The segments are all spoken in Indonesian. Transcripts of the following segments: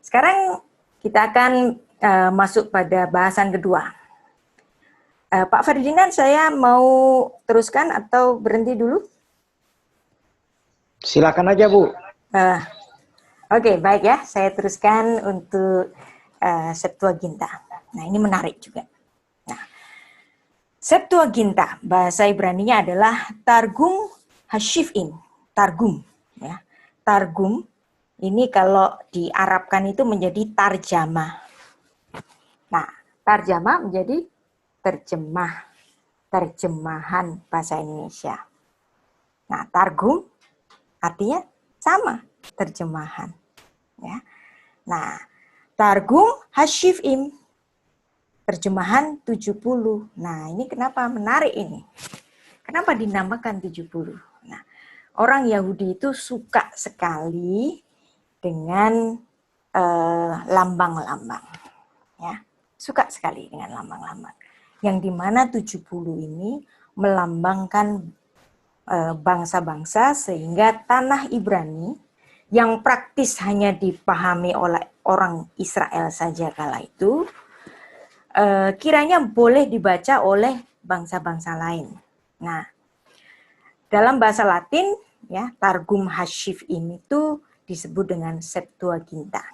Sekarang kita akan masuk pada bahasan kedua. Pak Ferdinand, saya mau teruskan atau berhenti dulu? Silakan aja, Bu. Oke, baik ya. Saya teruskan untuk Septuaginta. Nah, ini menarik juga. Nah, Septuaginta, bahasa Ibraninya adalah Targum Hashifim. Targum. Ya. Targum, ini kalau diarabkan itu menjadi tarjamah. Nah, tarjamah menjadi terjemahan bahasa Indonesia. Nah, targum artinya sama, terjemahan. Ya. Nah, targum Hashifim, terjemahan 70. Nah, ini kenapa menarik ini? Kenapa dinamakan 70? Nah, orang Yahudi itu suka sekali dengan lambang-lambang. Ya, suka sekali dengan lambang-lambang. Yang dimana 70 ini melambangkan bangsa-bangsa sehingga tanah Ibrani yang praktis hanya dipahami oleh orang Israel saja kala itu, kiranya boleh dibaca oleh bangsa-bangsa lain. Nah, dalam bahasa Latin, ya, Targum Hashifim itu disebut dengan Septuaginta.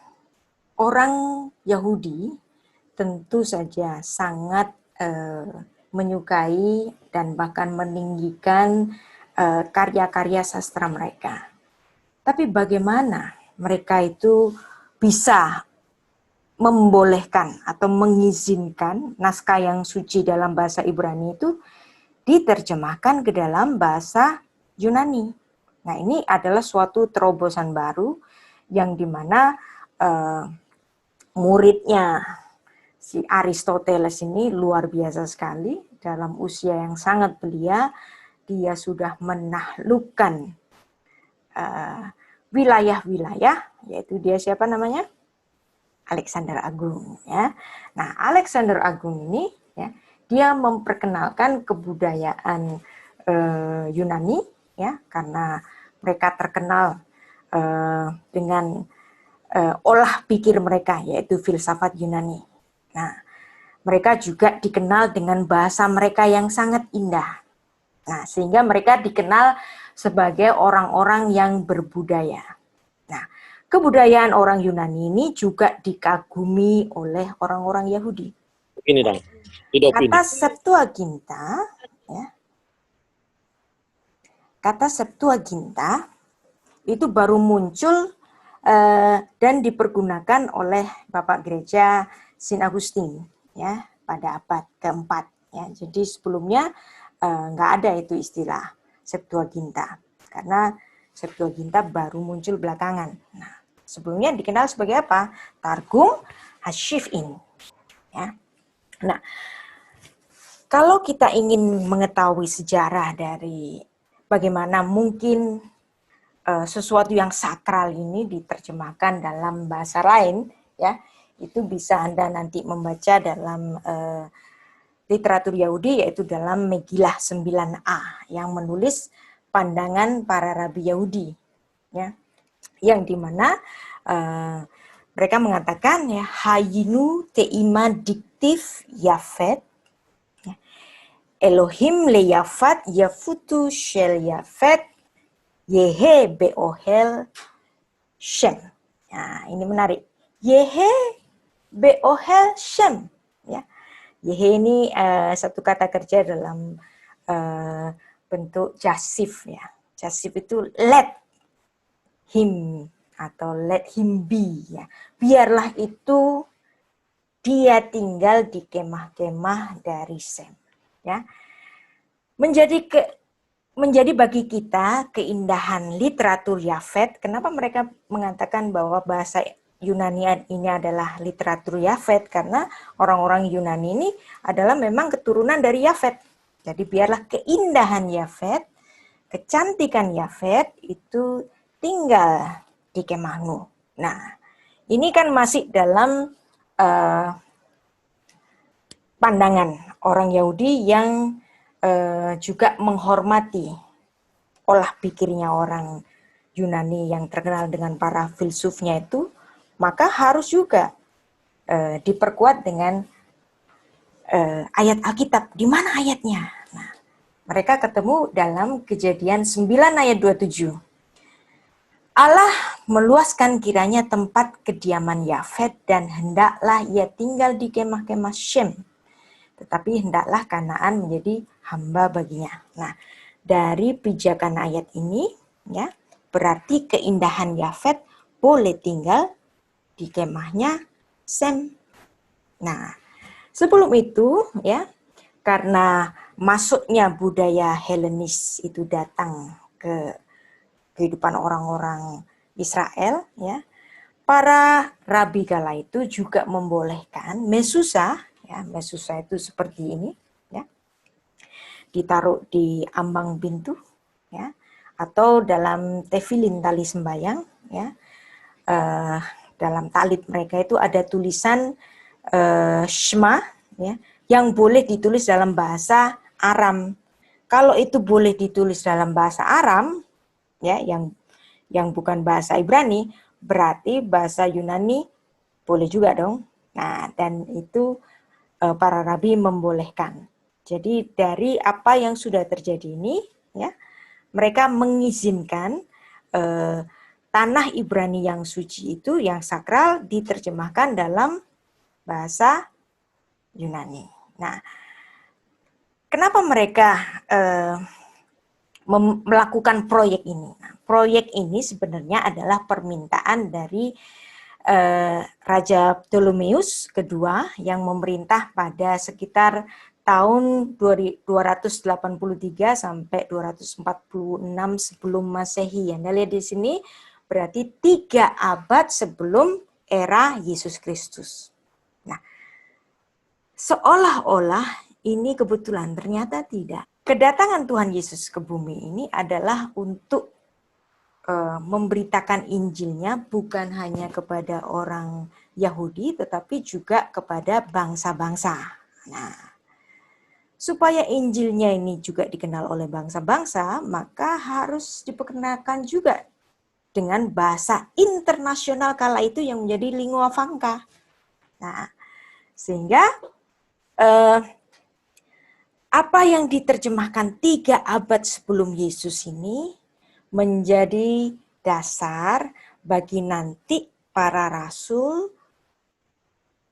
Orang Yahudi tentu saja sangat menyukai dan bahkan meninggikan karya-karya sastra mereka. Tapi bagaimana mereka itu bisa membolehkan atau mengizinkan naskah yang suci dalam bahasa Ibrani itu diterjemahkan ke dalam bahasa Yunani. Nah, ini adalah suatu terobosan baru yang dimana muridnya si Aristoteles ini luar biasa sekali. Dalam usia yang sangat belia, dia sudah menaklukkan wilayah-wilayah, yaitu dia siapa namanya? Alexander Agung. Ya. Nah, Alexander Agung ini, ya, dia memperkenalkan kebudayaan Yunani, ya, karena mereka terkenal dengan olah pikir mereka, yaitu filsafat Yunani. Nah, mereka juga dikenal dengan bahasa mereka yang sangat indah. Nah, sehingga mereka dikenal sebagai orang-orang yang berbudaya. Nah, kebudayaan orang Yunani ini juga dikagumi oleh orang-orang Yahudi. Ini dong. Kata Septuaginta, ya, kata Septuaginta itu baru muncul dan dipergunakan oleh Bapak Gereja Saint Augustine, ya, pada abad keempat. Ya. Jadi sebelumnya nggak ada itu istilah Septuaginta, karena Septuaginta baru muncul belakangan. Nah, sebelumnya dikenal sebagai apa? Targum Hashifim. Ya. Nah, kalau kita ingin mengetahui sejarah dari bagaimana mungkin sesuatu yang sakral ini diterjemahkan dalam bahasa lain, ya, itu bisa Anda nanti membaca dalam literatur Yahudi, yaitu dalam Megilah 9a yang menulis pandangan para rabi Yahudi, ya, yang dimana mereka mengatakan, ya, Hayinu teima diktif Yafet, ya, Elohim le Yafat Yafutu shel Yafet Yehe beohel Shem. Nah, ini menarik. Yehe beohel Shem. Ya. Yehe ini satu kata kerja dalam bentuk jasif. Ya. Jasif itu let him atau let him be. Ya. Biarlah itu dia tinggal di kemah-kemah dari Sem. Ya. Menjadi bagi kita keindahan literatur Yafet. Kenapa mereka mengatakan bahwa bahasa Yunani ini adalah literatur Yafet? Karena orang-orang Yunani ini adalah memang keturunan dari Yafet. Jadi biarlah keindahan Yafet, kecantikan Yafet itu tinggal di kemahmu. Nah, ini kan masih dalam pandangan orang Yahudi yang juga menghormati olah pikirnya orang Yunani yang terkenal dengan para filsufnya itu, maka harus juga diperkuat dengan ayat Alkitab. Di mana ayatnya? Nah, mereka ketemu dalam Kejadian 9 ayat 27. Allah meluaskan kiranya tempat kediaman Yafet dan hendaklah ia tinggal di kemah-kemah Shem. Tetapi hendaklah Kanaan menjadi hamba baginya. Nah, dari pijakan ayat ini, ya, berarti keindahan Yafet boleh tinggal di kemahnya Sem. Nah, sebelum itu, ya, karena masuknya budaya Helenis itu datang ke kehidupan orang-orang Israel, ya, para rabi kala itu juga membolehkan mesusa, ya, mesusa itu seperti ini, ya, ditaruh di ambang pintu, ya, atau dalam tefilin tali sembayang, ya, dalam talit mereka itu ada tulisan Shema, ya, yang boleh ditulis dalam bahasa Aram. Kalau itu boleh ditulis dalam bahasa Aram, ya, yang bukan bahasa Ibrani, berarti bahasa Yunani boleh juga dong. Nah, dan itu para rabi membolehkan. Jadi dari apa yang sudah terjadi ini, ya, mereka mengizinkan tanah Ibrani yang suci itu, yang sakral, diterjemahkan dalam bahasa Yunani. Nah, kenapa mereka melakukan proyek ini? Nah, proyek ini sebenarnya adalah permintaan dari Raja Ptolemeus kedua yang memerintah pada sekitar tahun 283 sampai 246 sebelum Masehi. Anda lihat di sini berarti 3 abad sebelum era Yesus Kristus. Nah, seolah-olah ini kebetulan, ternyata tidak. Kedatangan Tuhan Yesus ke bumi ini adalah untuk memberitakan Injilnya bukan hanya kepada orang Yahudi, tetapi juga kepada bangsa-bangsa. Nah, supaya Injilnya ini juga dikenal oleh bangsa-bangsa, maka harus diperkenalkan juga dengan bahasa internasional kala itu yang menjadi lingua franca. Nah, sehingga apa yang diterjemahkan 3 abad sebelum Yesus ini menjadi dasar bagi nanti para rasul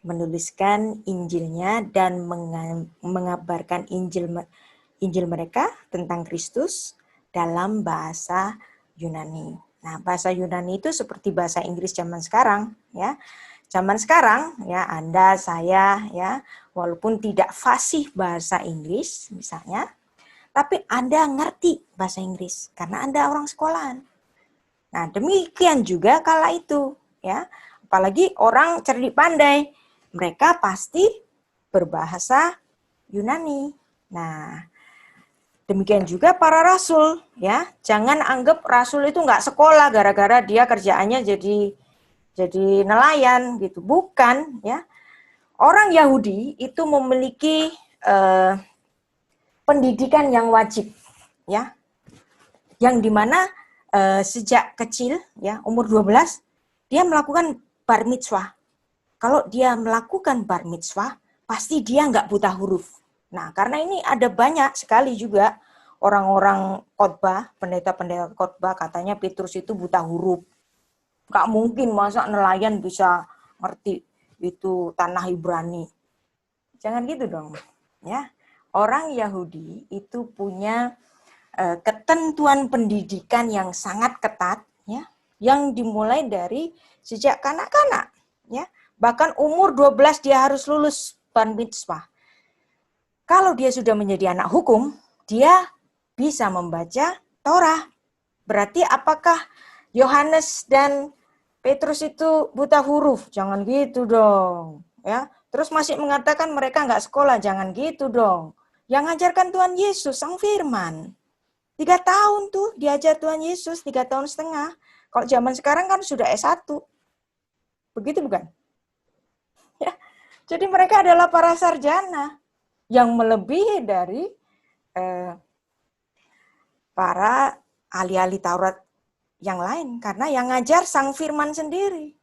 menuliskan Injilnya dan mengabarkan Injil mereka tentang Kristus dalam bahasa Yunani. Nah, bahasa Yunani itu seperti bahasa Inggris zaman sekarang, ya. Zaman sekarang, ya, Anda, saya, ya, walaupun tidak fasih bahasa Inggris misalnya, tapi Anda ngerti bahasa Inggris karena Anda orang sekolahan. Nah, demikian juga kala itu, ya. Apalagi orang cerdik pandai, mereka pasti berbahasa Yunani. Nah, demikian juga para rasul, ya. Jangan anggap rasul itu nggak sekolah gara-gara dia kerjaannya jadi nelayan gitu. Bukan, ya. Orang Yahudi itu memiliki pendidikan yang wajib, ya, yang dimana sejak kecil, ya, umur 12 dia melakukan bar mitzvah. Kalau dia melakukan bar mitzvah, pasti dia nggak buta huruf. Nah, karena ini ada banyak sekali juga orang-orang khotbah, pendeta-pendeta khotbah katanya Petrus itu buta huruf. Nggak mungkin masa nelayan bisa ngerti itu tanah Ibrani. Jangan gitu dong, ya. Orang Yahudi itu punya ketentuan pendidikan yang sangat ketat, ya, yang dimulai dari sejak kanak-kanak, ya. Bahkan umur 12 dia harus lulus bar mitzvah. Kalau dia sudah menjadi anak hukum, dia bisa membaca Torah. Berarti apakah Yohanes dan Petrus itu buta huruf? Jangan gitu dong, ya. Terus masih mengatakan mereka nggak sekolah, jangan gitu dong. Yang ngajarkan Tuhan Yesus, Sang Firman. 3 tahun tuh diajar Tuhan Yesus, 3 tahun setengah. Kalau zaman sekarang kan sudah S1. Begitu bukan? Ya. Jadi mereka adalah para sarjana yang melebihi dari para ahli-ahli Taurat yang lain. Karena yang ngajar Sang Firman sendiri.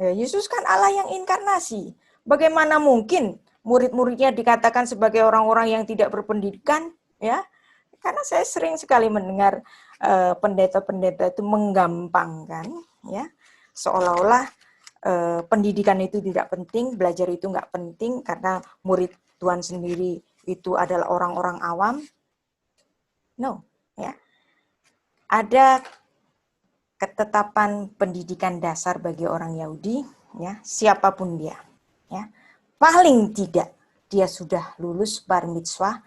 Ya, Yesus kan Allah yang inkarnasi. Bagaimana mungkin murid-muridnya dikatakan sebagai orang-orang yang tidak berpendidikan? Ya, karena saya sering sekali mendengar pendeta-pendeta itu menggampangkan, ya, seolah-olah pendidikan itu tidak penting, belajar itu nggak penting karena murid Tuhan sendiri itu adalah orang-orang awam. No, ya. Ada ketetapan pendidikan dasar bagi orang Yahudi, ya, siapapun dia, ya. Paling tidak dia sudah lulus bar mitzvah,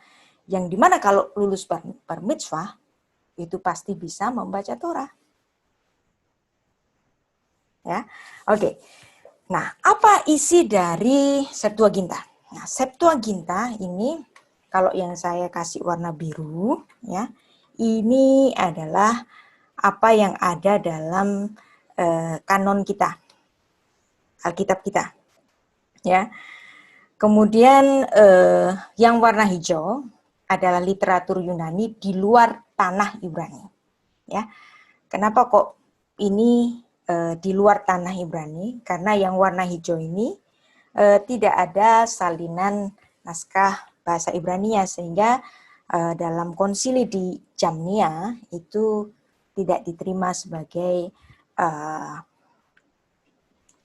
yang dimana kalau lulus bar mitzvah itu pasti bisa membaca Torah. Ya, oke. Nah, apa isi dari Septuaginta? Nah, Septuaginta ini kalau yang saya kasih warna biru, ya, ini adalah apa yang ada dalam kanon kita, Alkitab kita, ya. Kemudian yang warna hijau adalah literatur Yunani di luar tanah Ibrani, ya. Kenapa kok ini di luar tanah Ibrani? Karena yang warna hijau ini tidak ada salinan naskah bahasa Ibrania, sehingga dalam konsili di Jamnia itu tidak diterima sebagai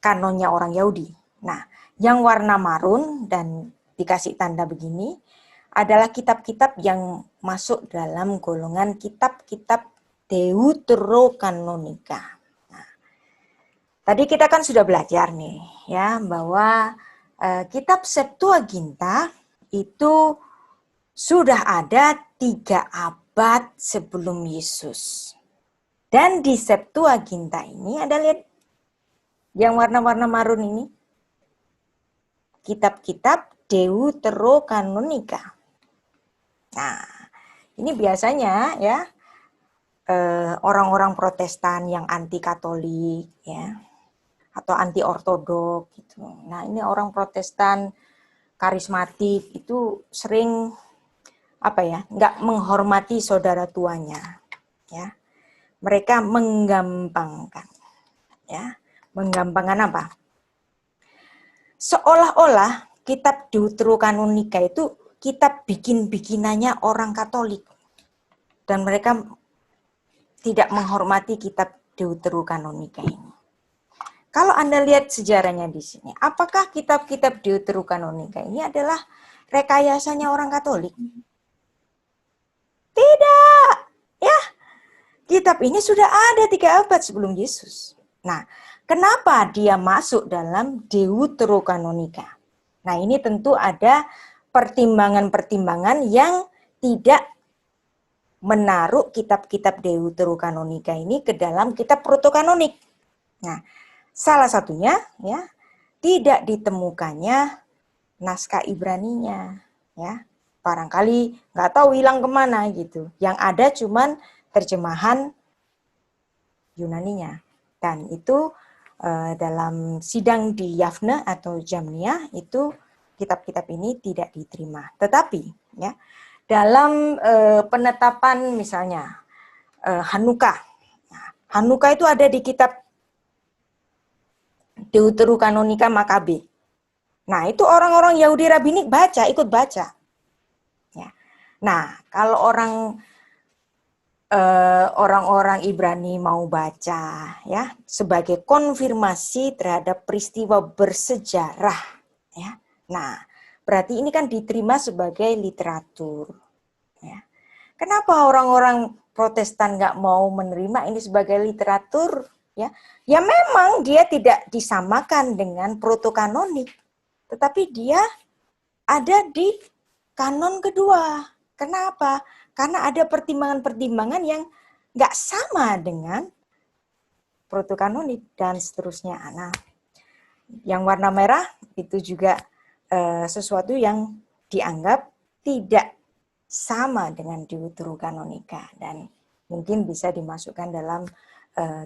kanonnya orang Yahudi. Nah, yang warna marun dan dikasih tanda begini adalah kitab-kitab yang masuk dalam golongan kitab-kitab Deuterokanonika. Nah, tadi kita kan sudah belajar nih, ya, bahwa kitab Septuaginta itu sudah ada 3 abad sebelum Yesus. Dan di Septuaginta ini ada, lihat yang warna-warna marun ini, kitab-kitab Deuterokanonika. Nah, ini biasanya ya orang-orang Protestan yang anti Katolik, ya, atau anti Ortodok gitu. Nah, ini orang Protestan karismatik itu sering nggak menghormati saudara tuanya, ya. Mereka menggampangkan, ya. Menggampangkan apa? Seolah-olah kitab Deuterokanonika itu kitab bikin-bikinannya orang Katolik. Dan mereka tidak menghormati kitab Deuterokanonika ini. Kalau Anda lihat sejarahnya di sini, apakah kitab-kitab Deuterokanonika ini adalah rekayasanya orang Katolik? Tidak. Ya, kitab ini sudah ada 3 abad sebelum Yesus. Nah, kenapa dia masuk dalam Deuterokanonika? Nah, ini tentu ada pertimbangan-pertimbangan yang tidak menaruh kitab-kitab Deuterokanonika ini ke dalam kitab protokanonik. Nah, salah satunya ya tidak ditemukannya naskah Ibraninya, ya. Barangkali nggak tahu hilang kemana gitu. Yang ada cuman terjemahan Yunaninya. Dan itu dalam sidang di Yavne atau Jamnia itu kitab-kitab ini tidak diterima. Tetapi ya dalam penetapan misalnya Hanukkah. Nah, Hanukkah itu ada di kitab Deuterokanonika Makabe. Nah, itu orang-orang Yahudi Rabinik ikut baca. Ya. Nah, kalau orang-orang Ibrani mau baca ya sebagai konfirmasi terhadap peristiwa bersejarah ya. Nah, berarti ini kan diterima sebagai literatur ya. Kenapa orang-orang Protestan nggak mau menerima ini sebagai literatur ya? Ya memang dia tidak disamakan dengan protokanonik, tetapi dia ada di kanon kedua. Kenapa? Karena ada pertimbangan-pertimbangan yang nggak sama dengan protokanonik dan seterusnya. Nah, yang warna merah itu juga sesuatu yang dianggap tidak sama dengan Deuterokanonika dan mungkin bisa dimasukkan dalam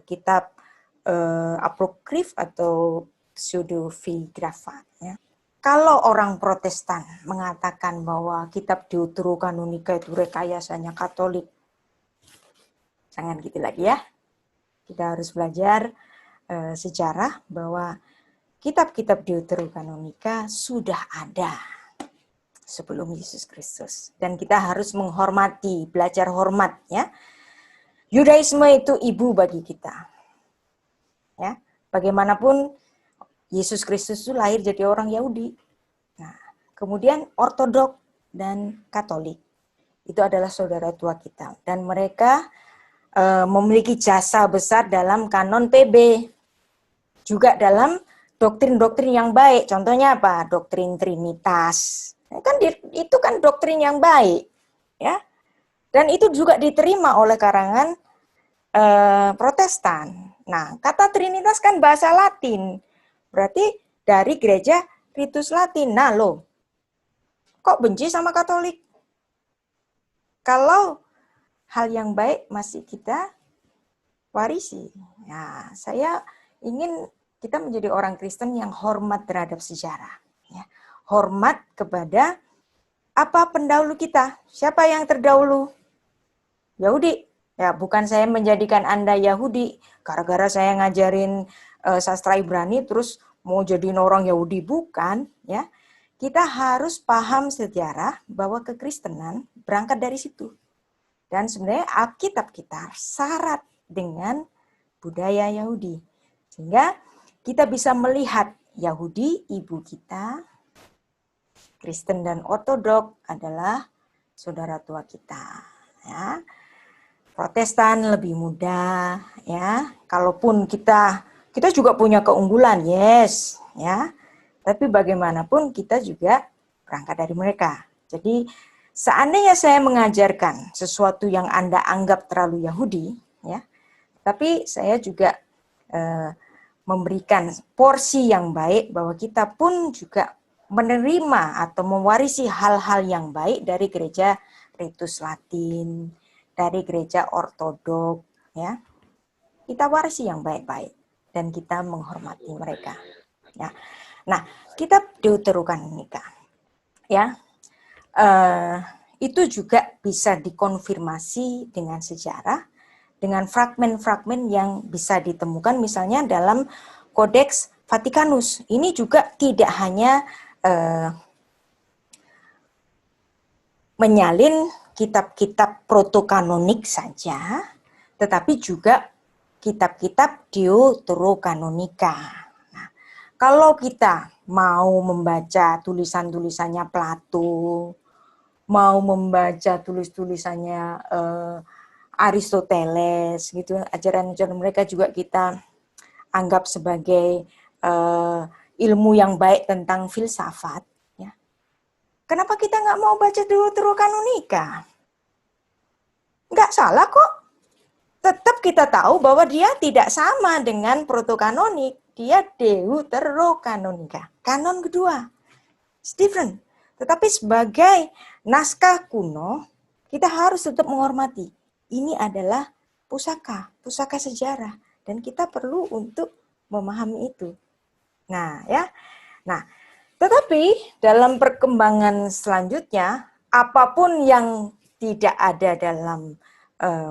kitab apokrif atau pseudepigrapha. Ya. Kalau orang Protestan mengatakan bahwa kitab Deuterokanonika itu rekayasanya Katolik, jangan gitu lagi ya. Kita harus belajar sejarah bahwa kitab-kitab Deuterokanonika sudah ada sebelum Yesus Kristus. Dan kita harus menghormati, belajar hormat ya. Yudaisme itu ibu bagi kita. Ya, bagaimanapun Yesus Kristus itu lahir jadi orang Yahudi. Nah, kemudian Ortodok dan Katolik itu adalah saudara tua kita, dan mereka memiliki jasa besar dalam kanon PB, juga dalam doktrin-doktrin yang baik. Contohnya apa? Doktrin Trinitas. Kan itu kan doktrin yang baik, ya. Dan itu juga diterima oleh karangan Protestan. Nah, kata Trinitas kan bahasa Latin, berarti dari gereja Ritus Latin. Nah, loh, kok benci sama Katolik? Kalau hal yang baik masih kita warisi. Nah, saya ingin kita menjadi orang Kristen yang hormat terhadap sejarah. Ya. Hormat kepada apa pendahulu kita. Siapa yang terdahulu? Yahudi. Ya, bukan saya menjadikan Anda Yahudi gara-gara saya ngajarin sastra Ibrani terus mau jadiin orang Yahudi, bukan, ya. Kita harus paham sejarah bahwa kekristenan berangkat dari situ. Dan sebenarnya Alkitab kita syarat dengan budaya Yahudi. Sehingga kita bisa melihat Yahudi, ibu kita, Kristen dan Ortodok adalah saudara tua kita. Ya. Protestan lebih mudah, ya. Kalaupun kita juga punya keunggulan, yes, ya. Tapi bagaimanapun kita juga berangkat dari mereka. Jadi seandainya saya mengajarkan sesuatu yang Anda anggap terlalu Yahudi, ya, tapi saya juga memberikan porsi yang baik bahwa kita pun juga menerima atau mewarisi hal-hal yang baik dari gereja Ritus Latin, dari gereja Ortodok, ya. Kita warisi yang baik-baik dan kita menghormati mereka, ya. Nah, kitab Deuterokanonika, ya, itu juga bisa dikonfirmasi dengan sejarah, dengan fragmen-fragmen yang bisa ditemukan misalnya dalam Kodeks Vatikanus. Ini juga tidak hanya menyalin kitab-kitab protokanonik saja, tetapi juga kitab-kitab Deuterokanonika. Kalau kita mau membaca tulisan-tulisannya Plato, mau membaca tulis-tulisannya Aristoteles, gitu, ajaran-ajaran mereka juga kita anggap sebagai ilmu yang baik tentang filsafat. Ya. Kenapa kita nggak mau baca Deuterokanonika? Nggak salah kok. Tetap kita tahu bahwa dia tidak sama dengan protokanonik. Dia Deuterokanonika, kanon kedua. It's different. Tetapi sebagai naskah kuno, kita harus tetap menghormati. Ini adalah pusaka sejarah. Dan kita perlu untuk memahami itu. Nah, ya. Nah, tetapi dalam perkembangan selanjutnya, apapun yang tidak ada dalam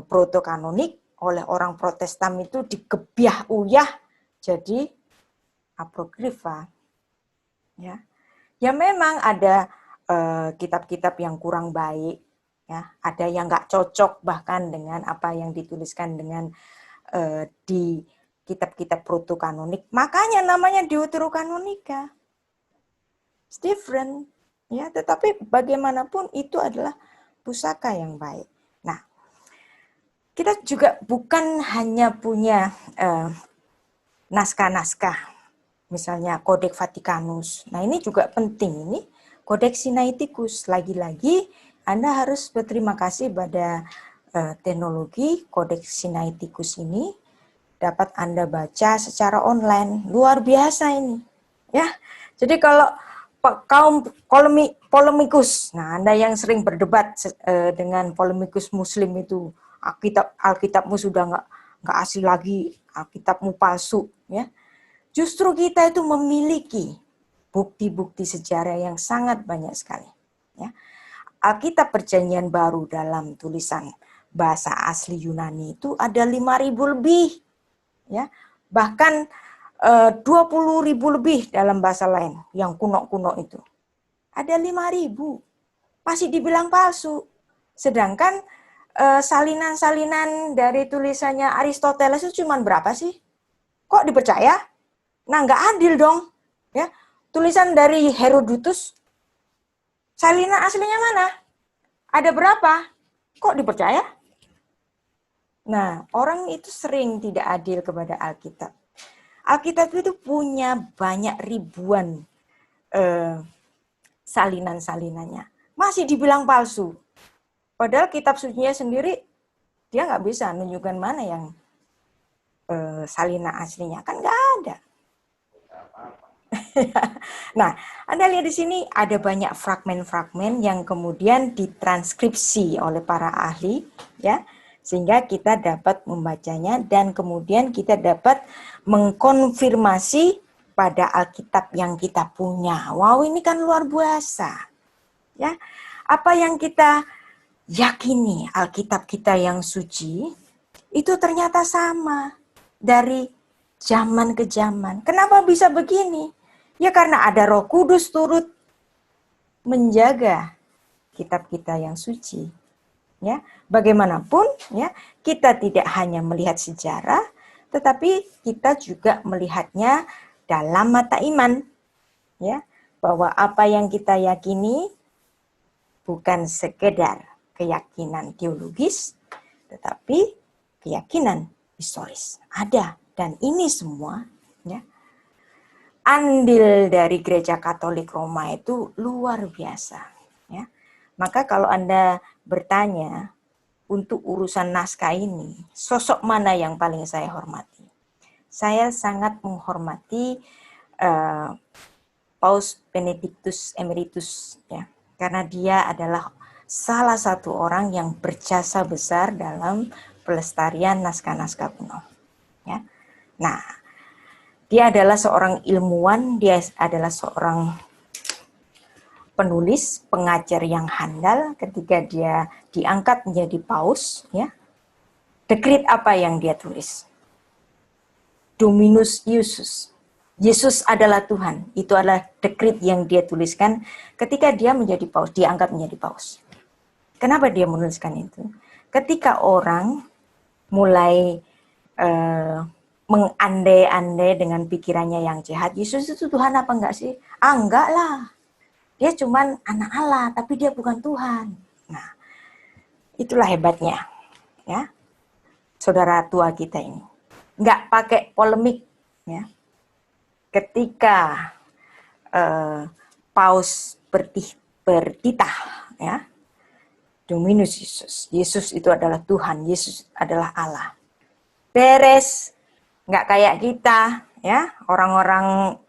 protokanonik oleh orang Protestan itu digebyah-uyah jadi apokrifa, ya. Ya memang ada kitab-kitab yang kurang baik, ya. Ada yang nggak cocok bahkan dengan apa yang dituliskan dengan di kitab-kitab protokanonik. Makanya namanya Deuterokanonika. It's different, ya. Tetapi bagaimanapun itu adalah pusaka yang baik. Nah, kita juga bukan hanya punya naskah-naskah, misalnya Kodeks Vatikanus. Nah, ini juga penting, ini Kodeks Sinaiticus. Lagi-lagi Anda harus berterima kasih pada teknologi Kodeks Sinaiticus ini dapat Anda baca secara online. Luar biasa ini, ya. Jadi kalau kaum polemikus, nah Anda yang sering berdebat dengan polemikus Muslim itu, Alkitabmu sudah nggak asli lagi, Alkitabmu palsu, ya. Justru kita itu memiliki bukti-bukti sejarah yang sangat banyak sekali, ya. Alkitab Perjanjian Baru dalam tulisan bahasa asli Yunani itu ada 5.000 lebih, ya. Bahkan 20.000 lebih dalam bahasa lain yang kuno-kuno itu. Ada 5.000 masih dibilang palsu. Sedangkan salinan-salinan dari tulisannya Aristoteles itu cuma berapa sih? Kok dipercaya? Nah, nggak adil dong. Ya, tulisan dari Herodotus, salinan aslinya mana? Ada berapa? Kok dipercaya? Nah, orang itu sering tidak adil kepada Alkitab. Alkitab itu punya banyak ribuan salinan-salinannya. Masih dibilang palsu. Padahal kitab sucinya sendiri, dia nggak bisa menunjukkan mana yang salinan aslinya. Kan nggak ada. Nah, Anda lihat di sini ada banyak fragmen-fragmen yang kemudian ditranskripsi oleh para ahli, ya, sehingga kita dapat membacanya dan kemudian kita dapat mengkonfirmasi pada Alkitab yang kita punya. Wow, ini kan luar biasa. Ya, apa yang kita yakini Alkitab kita yang suci itu ternyata sama dari zaman ke zaman. Kenapa bisa begini? Ya karena ada Roh Kudus turut menjaga kitab kita yang suci. Ya, bagaimanapun ya, kita tidak hanya melihat sejarah, tetapi kita juga melihatnya dalam mata iman. Ya, bahwa apa yang kita yakini bukan sekedar keyakinan teologis, tetapi keyakinan historis. Ada, dan ini semua ya, andil dari Gereja Katolik Roma itu luar biasa. Ya. Maka kalau Anda bertanya untuk urusan naskah ini, sosok mana yang paling saya hormati? Saya sangat menghormati Paus Benedictus Emeritus, ya, karena dia adalah salah satu orang yang berjasa besar dalam pelestarian naskah-naskah kuno. Ya. Nah, dia adalah seorang ilmuwan, dia adalah seorang penulis, pengajar yang handal. Ketika dia diangkat menjadi paus, ya, dekrit apa yang dia tulis? Dominus Iesus. Yesus adalah Tuhan. Itu adalah dekrit yang dia tuliskan ketika dia menjadi paus, diangkat menjadi paus. Kenapa dia menuliskan itu? Ketika orang mulai mengandai-andai dengan pikirannya yang jahat, Yesus itu Tuhan apa enggak sih? Ah, enggak lah. Dia cuman anak Allah, tapi dia bukan Tuhan. Nah, itulah hebatnya, ya, saudara tua kita ini. Enggak pakai polemik, ya. Ketika Paus bertitah, ya, Dominus Yesus. Yesus itu adalah Tuhan, Yesus adalah Allah. Beres, nggak kayak kita, ya, orang-orang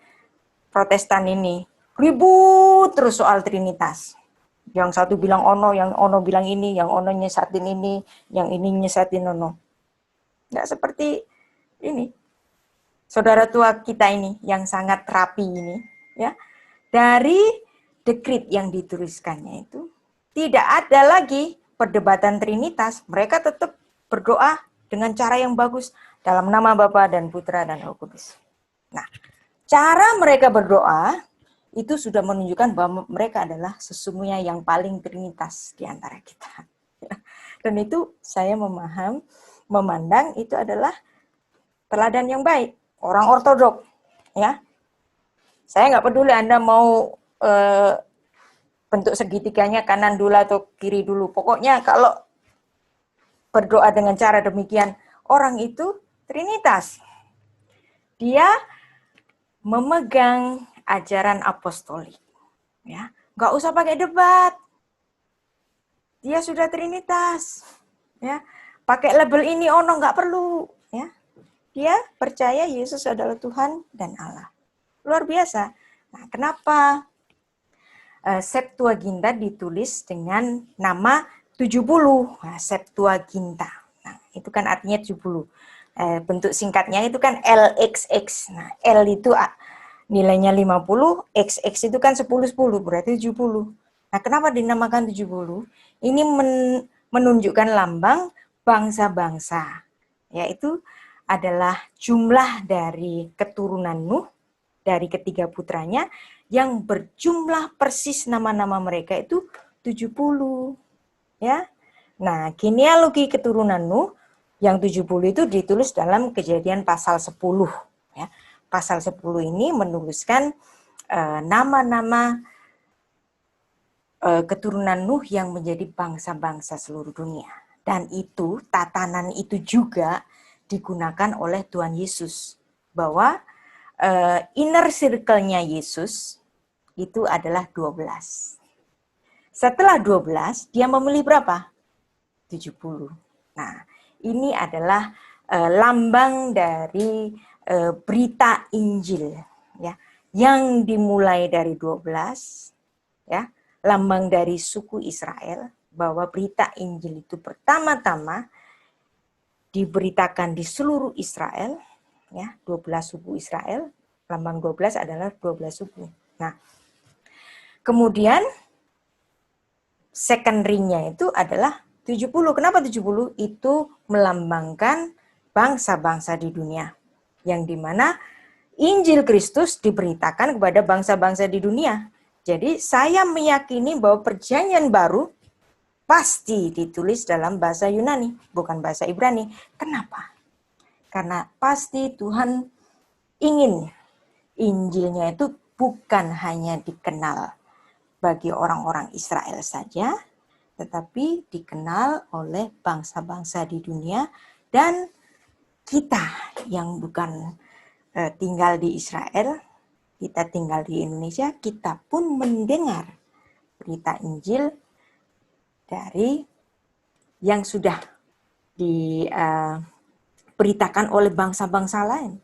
Protestan ini ribut terus soal Trinitas. Yang satu bilang ono, yang ono bilang ini, yang ono nyesatin ini, yang ini nyesatin ono. Nggak seperti ini. Saudara tua kita ini yang sangat rapi ini, ya, dari dekrit yang dituliskannya itu tidak ada lagi perdebatan Trinitas. Mereka tetap berdoa dengan cara yang bagus dalam nama Bapa dan Putra dan Roh Kudus. Nah, cara mereka berdoa itu sudah menunjukkan bahwa mereka adalah sesungguhnya yang paling Trinitas di antara kita. Dan itu saya memandang itu adalah teladan yang baik. Orang ortodok, ya. Saya nggak peduli Anda mau bentuk segitiganya kanan dulu atau kiri dulu. Pokoknya kalau berdoa dengan cara demikian, orang itu Trinitas. Dia memegang ajaran apostolik, ya. Nggak usah pakai debat. Dia sudah Trinitas, ya. Pakai label ini ono nggak perlu, ya. Dia percaya Yesus adalah Tuhan dan Allah. Luar biasa. Nah, kenapa Septuaginta ditulis dengan nama 70? Nah, Septuaginta. Nah, itu kan artinya 70. Bentuk singkatnya itu kan LXX. Nah, L itu nilainya 50, XX itu kan 10, berarti 70. Nah, kenapa dinamakan 70? Ini menunjukkan lambang bangsa-bangsa, yaitu adalah jumlah dari keturunan Nuh, dari ketiga putranya, yang berjumlah persis nama-nama mereka itu 70. Ya. Nah, genealogi keturunan Nuh yang 70 itu ditulis dalam Kejadian pasal 10. Ya. Pasal 10 ini menuliskan nama-nama keturunan Nuh yang menjadi bangsa-bangsa seluruh dunia. Dan itu, tatanan itu juga digunakan oleh Tuhan Yesus. Bahwa inner circle-nya Yesus itu adalah 12. Setelah 12, dia memilih berapa? 70. Nah, ini adalah lambang dari berita Injil, ya, yang dimulai dari 12, ya, lambang dari suku Israel, bahwa berita Injil itu pertama-tama diberitakan di seluruh Israel, ya, 12 suku Israel, lambang 12 adalah 12 suku. Nah, kemudian secondary-nya itu adalah 70. Kenapa 70? Itu melambangkan bangsa-bangsa di dunia. Yang dimana Injil Kristus diberitakan kepada bangsa-bangsa di dunia. Jadi saya meyakini bahwa perjanjian baru pasti ditulis dalam bahasa Yunani, bukan bahasa Ibrani. Kenapa? Karena pasti Tuhan ingin Injilnya itu bukan hanya dikenal bagi orang-orang Israel saja, tetapi dikenal oleh bangsa-bangsa di dunia, dan kita yang bukan tinggal di Israel, kita tinggal di Indonesia, kita pun mendengar berita Injil dari yang sudah diberitakan oleh bangsa-bangsa lain.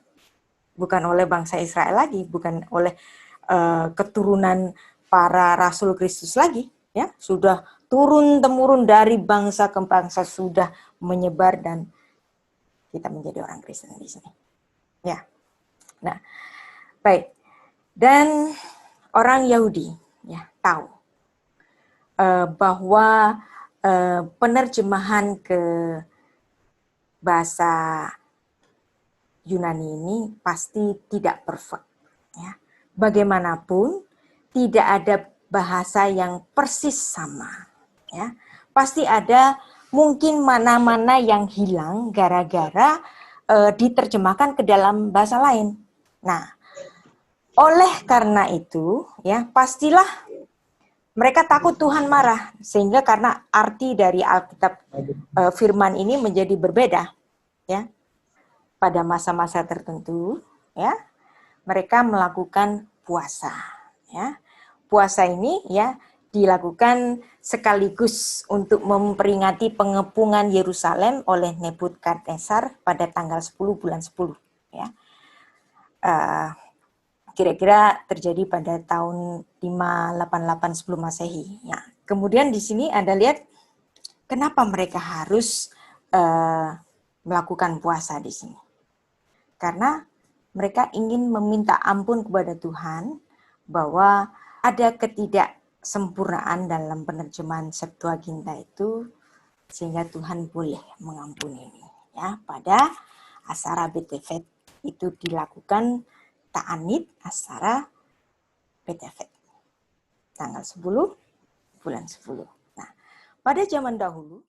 Bukan oleh bangsa Israel lagi, bukan oleh keturunan para rasul Kristus lagi, ya, sudah turun-temurun dari bangsa ke bangsa, sudah menyebar, dan kita menjadi orang Kristen di sini. Ya. Nah, baik. Dan orang Yahudi, ya, tahu bahwa penerjemahan ke bahasa Yunani ini pasti tidak perfect, ya. Bagaimanapun tidak ada bahasa yang persis sama, ya. Pasti ada mungkin mana-mana yang hilang gara-gara diterjemahkan ke dalam bahasa lain. Nah, oleh karena itu, ya, pastilah mereka takut Tuhan marah, sehingga karena arti dari Alkitab firman ini menjadi berbeda, ya. Pada masa-masa tertentu, ya, mereka melakukan puasa, ya. Puasa ini, ya, dilakukan sekaligus untuk memperingati pengepungan Yerusalem oleh Nebukadnezar pada tanggal 10 bulan 10, ya. Kira-kira terjadi pada tahun 588 sebelum Masehi. Ya. Kemudian di sini Anda lihat kenapa mereka harus melakukan puasa di sini. Karena mereka ingin meminta ampun kepada Tuhan bahwa ada ketidaksempurnaan dalam penerjemahan Septuaginta itu, sehingga Tuhan boleh mengampuni ini. Ya, pada Asara B'Tevet itu dilakukan Ta'anit Asara B'Tevet, tanggal 10 bulan 10. Nah, pada zaman dahulu